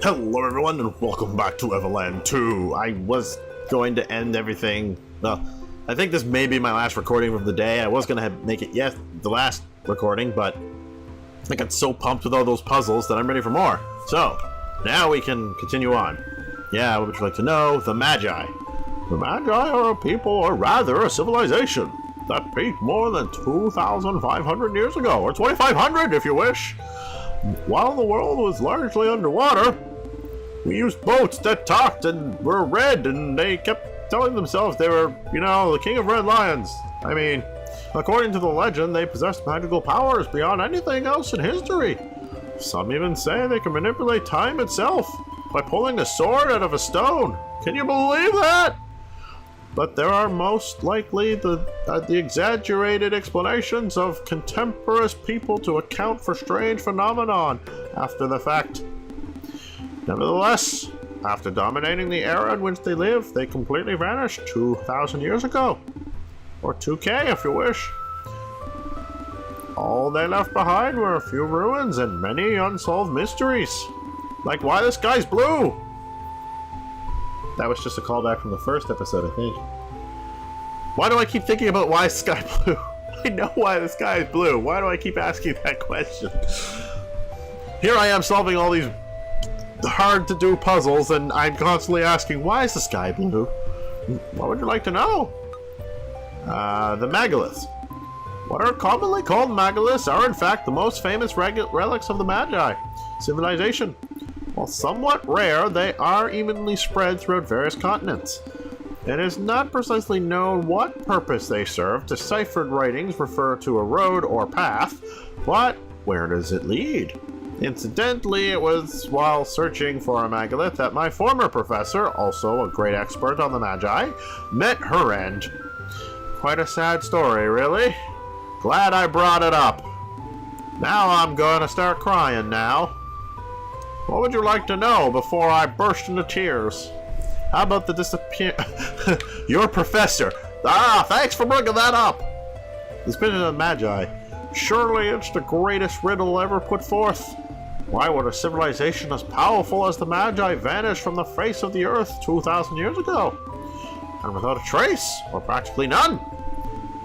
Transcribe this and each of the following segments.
Hello everyone and welcome back to Evoland 2. I was going to end everything, well, I think this may be my last recording of the day. I was going to make it, the last recording, but I got so pumped with all those puzzles that I'm ready for more. So, now we can continue on. Yeah, what would you like to know? The Magi. The Magi are a people, or rather a civilization, that peaked more than 2,500 years ago, or 2,500 if you wish. While the world was largely underwater, we used boats that talked and were red, and they kept telling themselves they were, the king of red lions. I mean, according to the legend, they possessed magical powers beyond anything else in history. Some even say they can manipulate time itself by pulling a sword out of a stone. Can you believe that? But there are most likely the exaggerated explanations of contemporaneous people to account for strange phenomenon after the fact. Nevertheless, after dominating the era in which they lived, they completely vanished 2,000 years ago. Or 2K if you wish. All they left behind were a few ruins and many unsolved mysteries. Like why the sky's blue! That was just a callback from the first episode, I think. Why do I keep thinking about why is the sky blue? I know why the sky is blue. Why do I keep asking that question? Here I am solving all these hard to do puzzles and I'm constantly asking, why is the sky blue? What would you like to know? The megaliths. What are commonly called megaliths are in fact the most famous relics of the Magi civilization. While somewhat rare, they are evenly spread throughout various continents. It is not precisely known what purpose they serve. Deciphered writings refer to a road or path, but where does it lead? Incidentally, it was while searching for a megalith that my former professor, also a great expert on the Magi, met her end. Quite a sad story, really. Glad I brought it up. Now I'm gonna start crying now. What would you like to know before I burst into tears? How about the disappear... Your professor! Ah, thanks for bringing that up! The spirit of the Magi. Surely it's the greatest riddle ever put forth. Why would a civilization as powerful as the Magi vanish from the face of the earth 2,000 years ago? And without a trace, or practically none?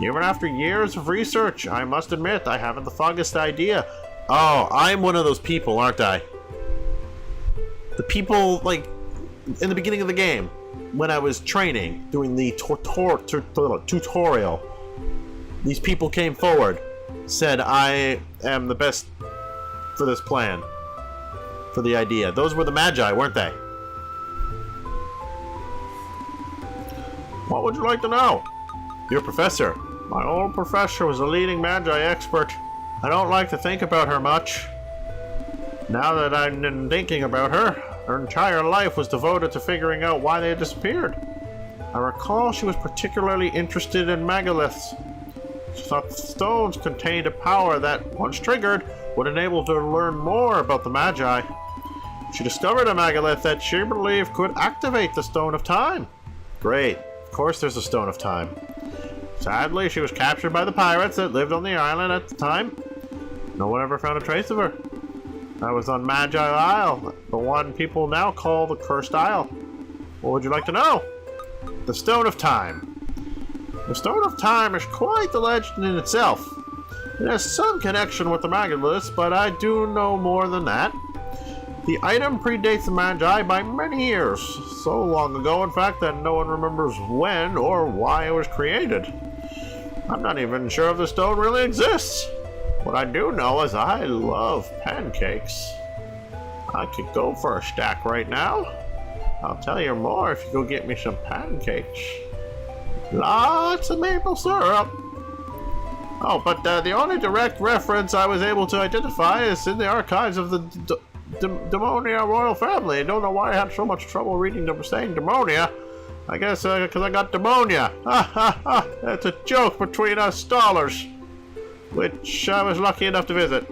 Even after years of research, I must admit I haven't the foggiest idea. Oh, I'm one of those people, aren't I? The people, like, in the beginning of the game, when I was training, doing the tutorial, these people came forward, said I am the best for this plan, for the idea. Those were the Magi, weren't they? What would you like to know? Your professor. My old professor was a leading Magi expert. I don't like to think about her much. Now that I've been thinking about her, her entire life was devoted to figuring out why they had disappeared. I recall she was particularly interested in megaliths. She thought the stones contained a power that, once triggered, would enable her to learn more about the Magi. She discovered a megalith that she believed could activate the Stone of Time. Great. Of course there's a Stone of Time. Sadly, she was captured by the pirates that lived on the island at the time. No one ever found a trace of her. I was on Magi Isle, the one people now call the Cursed Isle. What would you like to know? The Stone of Time. The Stone of Time is quite the legend in itself. It has some connection with the megaliths, but I do know more than that. The item predates the Magi by many years, so long ago in fact that no one remembers when or why it was created. I'm not even sure if the stone really exists. What I do know is I love pancakes. I could go for a stack right now. I'll tell you more if you go get me some pancakes. Lots of maple syrup. Oh, but the only direct reference I was able to identify is in the archives of the Demonia royal family. I don't know why I had so much trouble saying Demonia. I guess because I got pneumonia. Ha ha ha! That's a joke between us scholars, which I was lucky enough to visit.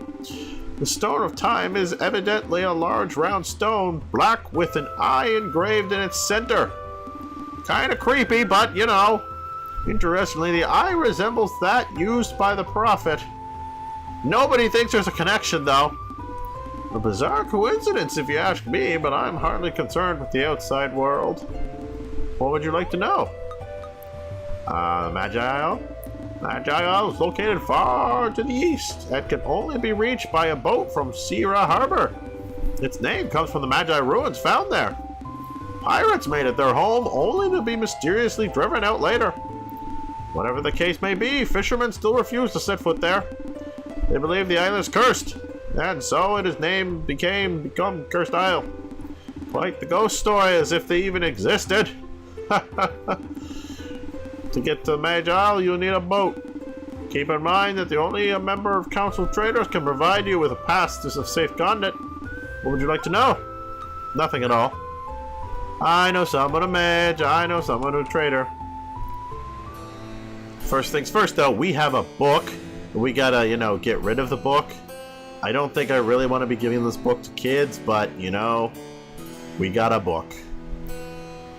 The Stone of Time is evidently a large round stone, black with an eye engraved in its center. Kinda creepy, but Interestingly, the eye resembles that used by the prophet. Nobody thinks there's a connection, though. A bizarre coincidence if you ask me, but I'm hardly concerned with the outside world. What would you like to know? Magi Isle? Magi Isle is located far to the east and can only be reached by a boat from Sierra Harbor. Its name comes from the Magi ruins found there. Pirates made it their home, only to be mysteriously driven out later. Whatever the case may be, fishermen still refuse to set foot there. They believe the island is cursed, and so it is named become Cursed Isle. Quite the ghost story, as if they even existed. To get to Magi Isle, you'll need a boat. Keep in mind that only a member of Council of Traders can provide you with a pass of safe conduct. What would you like to know? Nothing at all. I know someone a mage, I know someone a trader. First things first though, we have a book. We gotta, you know, get rid of the book. I don't think I really want to be giving this book to kids, but, you know, we got a book.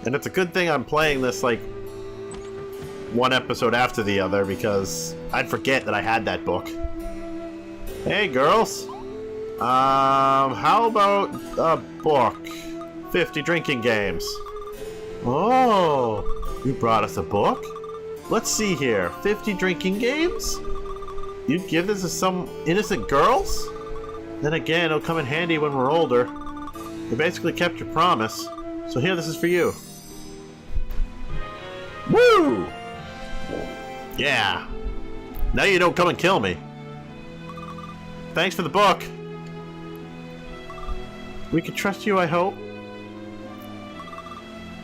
And it's a good thing I'm playing this, like, one episode after the other, because I'd forget that I had that book. Hey, girls. How about a book? 50 drinking games. Oh, you brought us a book? Let's see here. 50 drinking games? You'd give this to some innocent girls? Then again, it'll come in handy when we're older. You basically kept your promise. So here, this is for you. Woo! Yeah. Now you don't come and kill me. Thanks for the book. We can trust you, I hope.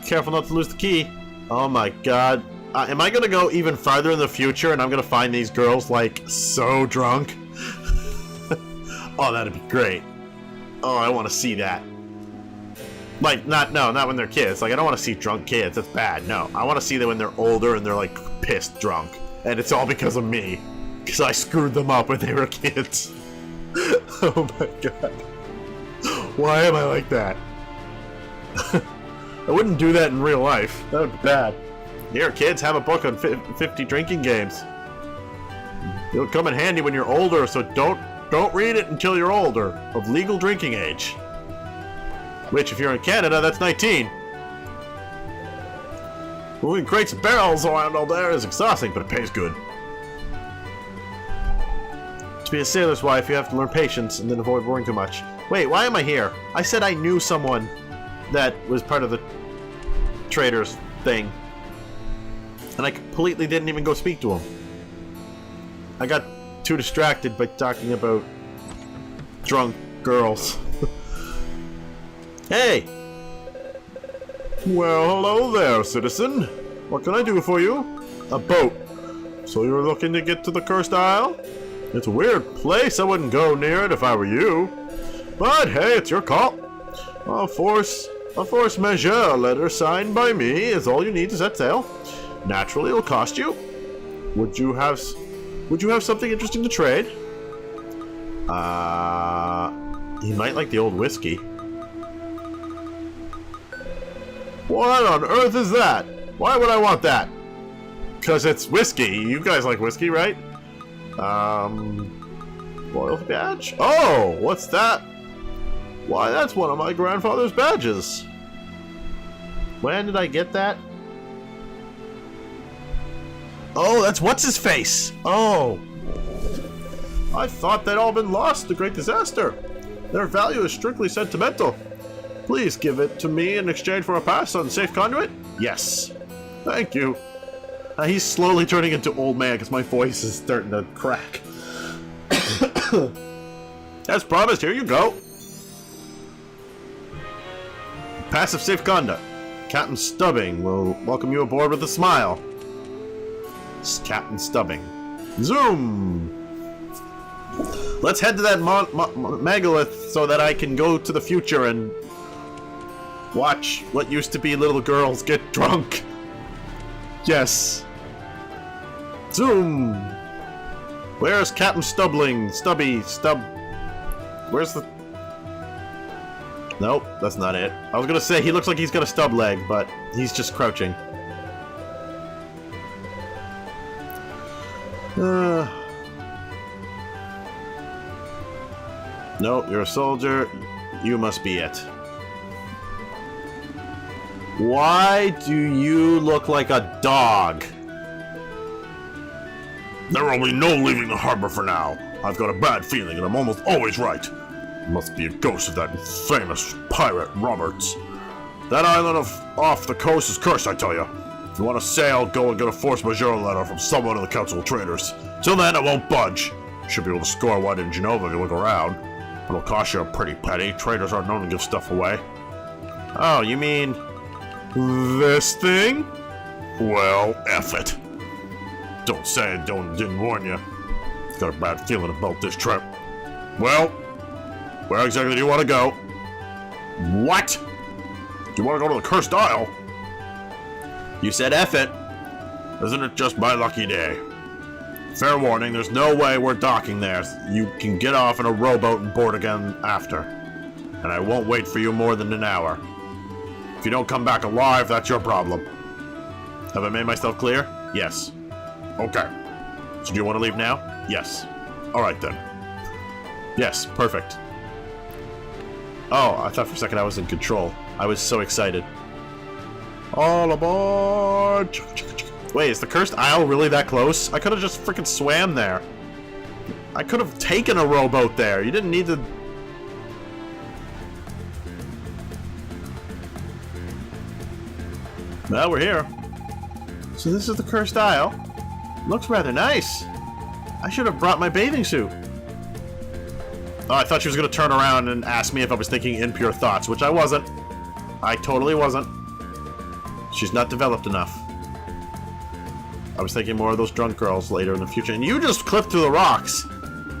Careful not to lose the key. Oh my god. Am I gonna go even farther in the future and I'm gonna find these girls, like, so drunk? Oh, that'd be great. Oh, I want to see that. Like, not when they're kids. Like, I don't want to see drunk kids. That's bad. No, I want to see them when they're older and they're, like, pissed drunk. And it's all because of me. Because I screwed them up when they were kids. Oh my god. Why am I like that? I wouldn't do that in real life. That would be bad. Here, kids, have a book on 50 drinking games. It'll come in handy when you're older, so don't read it until you're older, of legal drinking age. Which, if you're in Canada, that's 19. Moving crates and barrels around all there is exhausting, but it pays good. To be a sailor's wife, you have to learn patience and then avoid worrying too much. Wait, why am I here? I said I knew someone that was part of the traders thing. And I completely didn't even go speak to him. I got too distracted by talking about drunk girls. Hey! Well, hello there, citizen. What can I do for you? A boat. So you're looking to get to the Cursed Isle? It's a weird place. I wouldn't go near it if I were you. But hey, it's your call. A force majeure letter signed by me is all you need to set sail. Naturally, it'll cost you. Would you have something interesting to trade? He might like the old whiskey. What on earth is that? Why would I want that? Because it's whiskey. You guys like whiskey, right? Loyalty badge? Oh, what's that? Why, that's one of my grandfather's badges. When did I get that? Oh, that's what's-his-face! Oh! I thought they'd all been lost, the Great Disaster. Their value is strictly sentimental. Please give it to me in exchange for a pass on safe conduit? Yes. Thank you. He's slowly turning into old man because my voice is starting to crack. As promised, here you go. Passive safe conduct. Captain Stubbing will welcome you aboard with a smile. Captain Stubbing. Zoom! Let's head to that megalith so that I can go to the future and watch what used to be little girls get drunk. Yes. Zoom! Where's Captain Stubbing? Where's the... Nope, that's not it. I was gonna say he looks like he's got a stub leg, but he's just crouching. Nope, you're a soldier. You must be it. Why do you look like a dog? There will be no leaving the harbor for now. I've got a bad feeling and I'm almost always right. It must be a ghost of that famous pirate Roberts. That island off the coast is cursed, I tell you. If you want to sail, go and get a force majeure letter from someone in the Council of Traders. Till then, I won't budge. Should be able to score one in Genova if you look around. But it'll cost you a pretty penny. Traders aren't known to give stuff away. Oh, you mean this thing? Well, F it. Don't say I didn't warn you. Got a bad feeling about this trip. Well, where exactly do you want to go? What? Do you want to go to the Cursed Isle? You said F it. Isn't it just my lucky day? Fair warning, there's no way we're docking there. You can get off in a rowboat and board again after. And I won't wait for you more than an hour. If you don't come back alive, that's your problem. Have I made myself clear? Yes. Okay. So do you want to leave now? Yes. Alright then. Yes, perfect. Oh, I thought for a second I was in control. I was so excited. All aboard! Wait, is the Cursed Isle really that close? I could have just freaking swam there. I could have taken a rowboat there. You didn't need to... Well, we're here. So this is the Cursed Isle. Looks rather nice. I should have brought my bathing suit. Oh, I thought she was going to turn around and ask me if I was thinking impure thoughts, which I wasn't. I totally wasn't. She's not developed enough. I was thinking more of those drunk girls later in the future, and you just clipped through the rocks!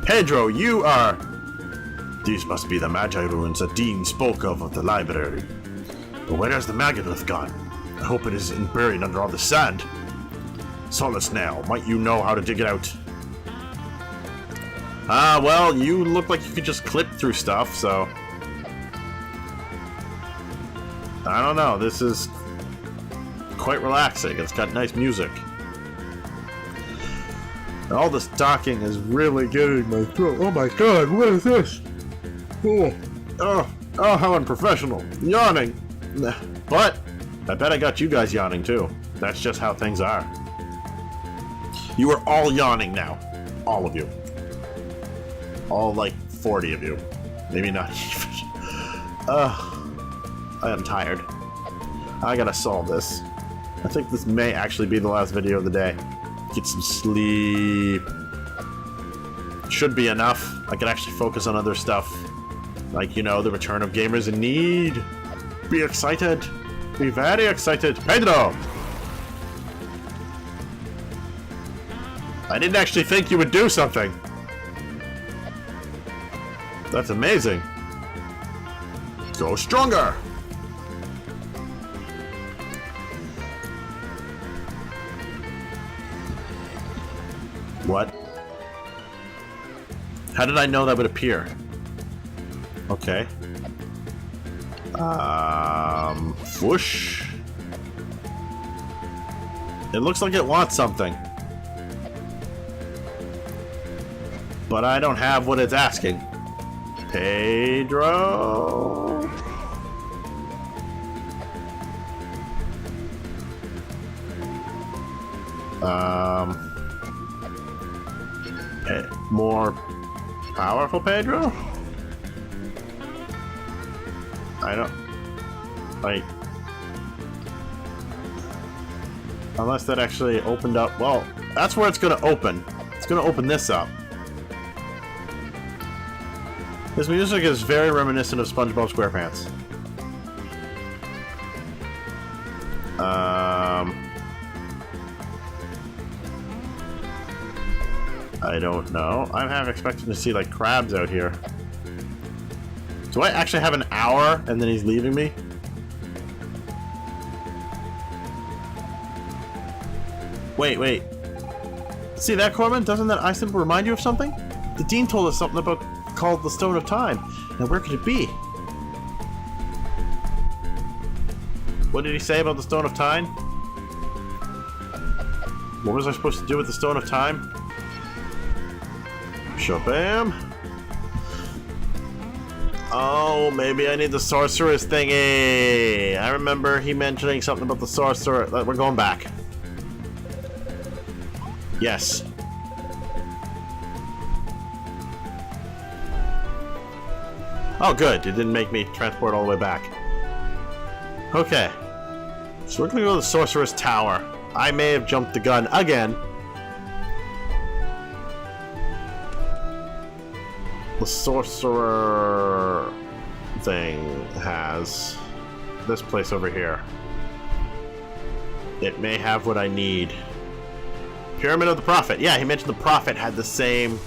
Pedro, you are... These must be the Magi ruins that Dean spoke of at the library. But where has the Megalith gone? I hope it isn't buried under all the sand. Solid Snail, might you know how to dig it out? Well, you look like you could just clip through stuff, so... I don't know, this is quite relaxing. It's got nice music. All this docking is really getting my throat. Oh my god, what is this? Oh, how unprofessional. Yawning. But, I bet I got you guys yawning too. That's just how things are. You are all yawning now. All of you. All like 40 of you. Maybe not even. I am tired. I gotta solve this. I think this may actually be the last video of the day. Get some sleep. Should be enough. I can actually focus on other stuff. Like, you know, the return of Gamers in Need. Be excited. Be very excited. Pedro! I didn't actually think you would do something. That's amazing. Go stronger! What? How did I know that would appear? Okay. Whoosh. It looks like it wants something. But I don't have what it's asking. Pedro? More powerful Pedro? I don't... Like... Unless that actually opened up... Well, that's where it's gonna open. It's gonna open this up. This music is very reminiscent of SpongeBob SquarePants. I don't know. I'm half expecting to see like crabs out here. Do I actually have an hour and then he's leaving me? Wait. See that, Corman? Doesn't that eye symbol remind you of something? The Dean told us something about called the Stone of Time. Now where could it be? What did he say about the Stone of Time? What was I supposed to do with the Stone of Time? Shabam! Oh, maybe I need the sorceress thingy. I remember he mentioning something about the sorcerer. We're going back. Yes. Oh, good. It didn't make me transport all the way back. Okay. So we're gonna go to the sorceress tower. I may have jumped the gun again. The sorcerer thing has this place over here. It may have what I need. Pyramid of the Prophet. Yeah, he mentioned the Prophet had the same.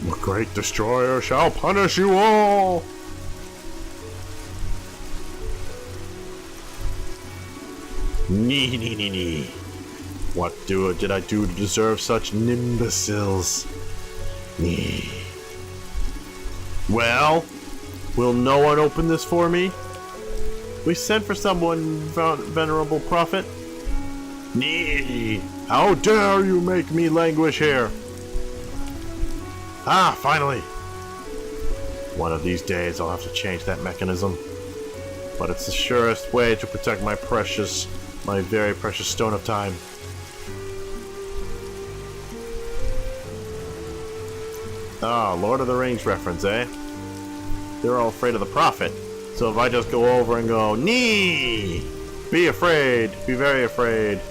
The Great Destroyer shall punish you all. Nee. What did I do to deserve such imbeciles? Nee. Well, will no one open this for me? We sent for someone, venerable prophet. Nee. How dare you make me languish here? Ah, finally. One of these days I'll have to change that mechanism. But it's the surest way to protect my very precious stone of time. Ah, Lord of the Rings reference, eh? They're all afraid of the prophet. So if I just go over and go, nee! Be afraid. Be very afraid.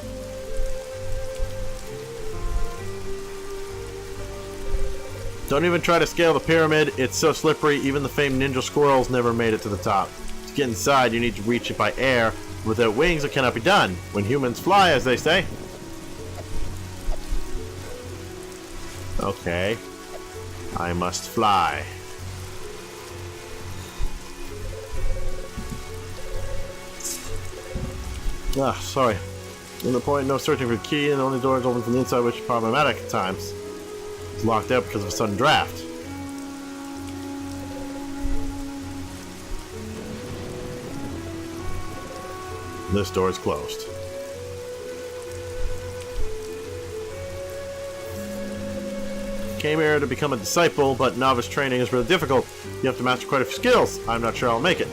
Don't even try to scale the pyramid. It's so slippery, even the famed ninja squirrels never made it to the top. To get inside, you need to reach it by air. Without wings, it cannot be done. When humans fly, as they say. Okay. I must fly. Ah, sorry. In the point, no searching for the key, and the only door is open from the inside, which is problematic at times. It's locked out because of a sudden draft. This door is closed. Came here to become a disciple, but novice training is really difficult. You have to master quite a few skills. I'm not sure I'll make it.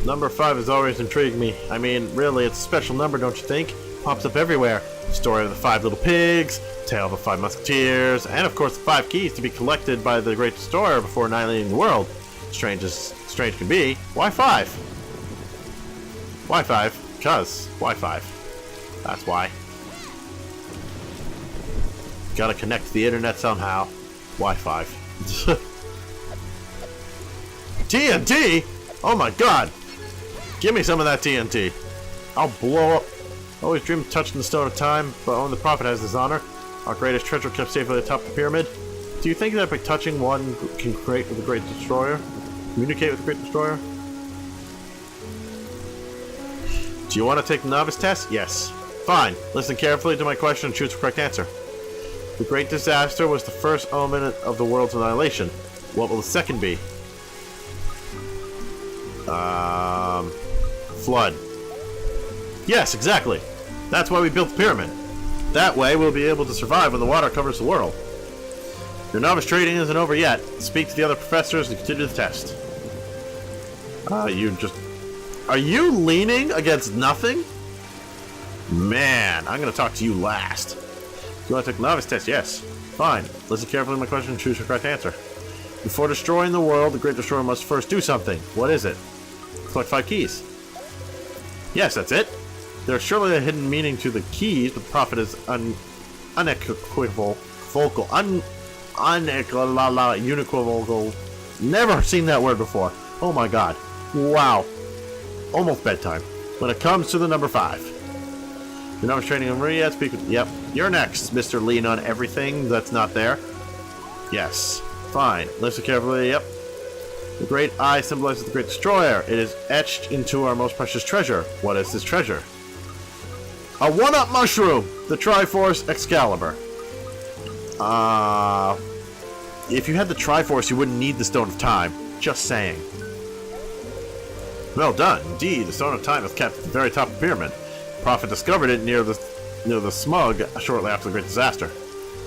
Number 5 has always intrigued me. I mean, really, it's a special number, don't you think? Pops up everywhere. The story of the 5 little pigs, tale of the 5 musketeers, and of course the 5 keys to be collected by the Great Destroyer before annihilating the world. Strange as strange can be. Why 5? Why 5? Because. Why 5? That's why. Gotta connect to the internet somehow. Why 5? TNT? Oh my god! Give me some of that TNT. I'll blow up. Always dreamed of touching the Stone of Time, but only the Prophet has this honor. Our greatest treasure kept safely atop the pyramid. Do you think that by touching one can create with the Great Destroyer? Communicate with the Great Destroyer? Do you want to take the novice test? Yes. Fine. Listen carefully to my question and choose the correct answer. The Great Disaster was the first element of the world's annihilation. What will the second be? Flood. Yes, exactly. That's why we built the pyramid. That way we'll be able to survive when the water covers the world. Your novice training isn't over yet. Speak to the other professors and continue the test. Are you leaning against nothing? Man, I'm gonna talk to you last. Do you want to take the novice test? Yes. Fine. Listen carefully to my question and choose the correct answer. Before destroying the world, the Great Destroyer must first do something. What is it? Collect 5 keys. Yes, that's it. There's surely a hidden meaning to the keys, but the Prophet is unequivocal, unequivocal. Never seen that word before. Oh my god. Wow. Almost bedtime. When it comes to the number 5. Your novice training over yet? Speak with... Yep. You're next, Mr. Lean on everything that's not there. Yes. Fine. Listen carefully. Yep. The great eye symbolizes the Great Destroyer. It is etched into our most precious treasure. What is this treasure? A one-up mushroom! The Triforce Excalibur. If you had the Triforce, you wouldn't need the Stone of Time. Just saying. Well done. Indeed, the Stone of Time is kept at the very top of the pyramid. The Prophet discovered it near the near the smug shortly after the Great Disaster.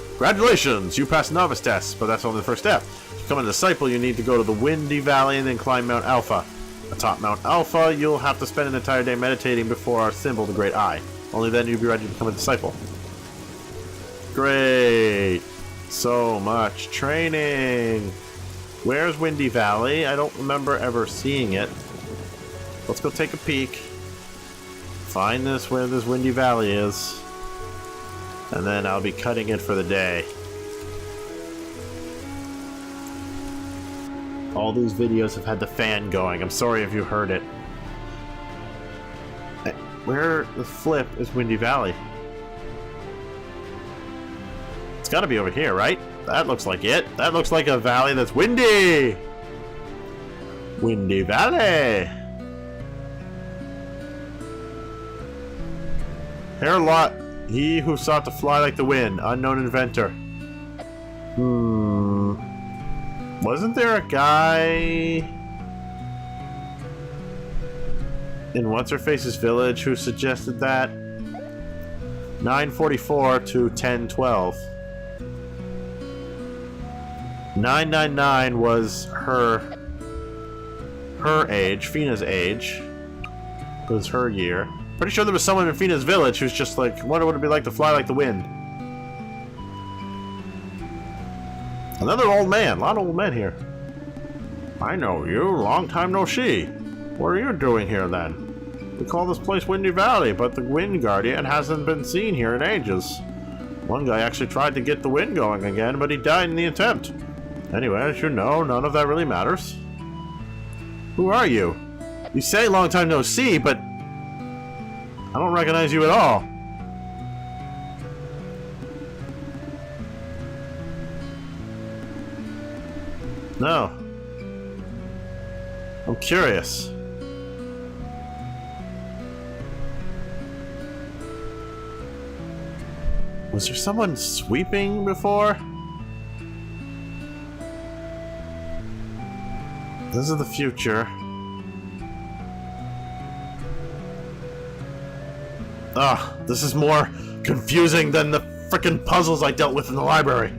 Congratulations! You passed novice tests, but that's only the first step. To become a disciple, you need to go to the Windy Valley and then climb Mount Alpha. Atop Mount Alpha, you'll have to spend an entire day meditating before our symbol, the Great Eye. Only then you'll be ready to become a disciple. Great! So much training! Where's Windy Valley? I don't remember ever seeing it. Let's go take a peek. Find this where this Windy Valley is. And then I'll be cutting it for the day. All these videos have had the fan going. I'm sorry if you heard it. Where the flip is Windy Valley? It's gotta be over here, right? That looks like it. That looks like a valley that's windy! Windy Valley! Hair lot. He who sought to fly like the wind. Unknown inventor. Wasn't there a guy in What's-Her-Face's village who suggested that? 944 to 1012. 999 was her age, Fina's age. It was her year. Pretty sure there was someone in Fina's village who's just like, wonder what it'd be like to fly like the wind. Another old man. A lot of old men here. I know you. Long time no see. What are you doing here then? We call this place Windy Valley, but the Wind Guardian hasn't been seen here in ages. One guy actually tried to get the wind going again, but he died in the attempt. Anyway, as you know, none of that really matters. Who are you? You say long time no see, but I don't recognize you at all. No. I'm curious. Was there someone sweeping before? This is the future. Ugh, this is more confusing than the frickin' puzzles I dealt with in the library.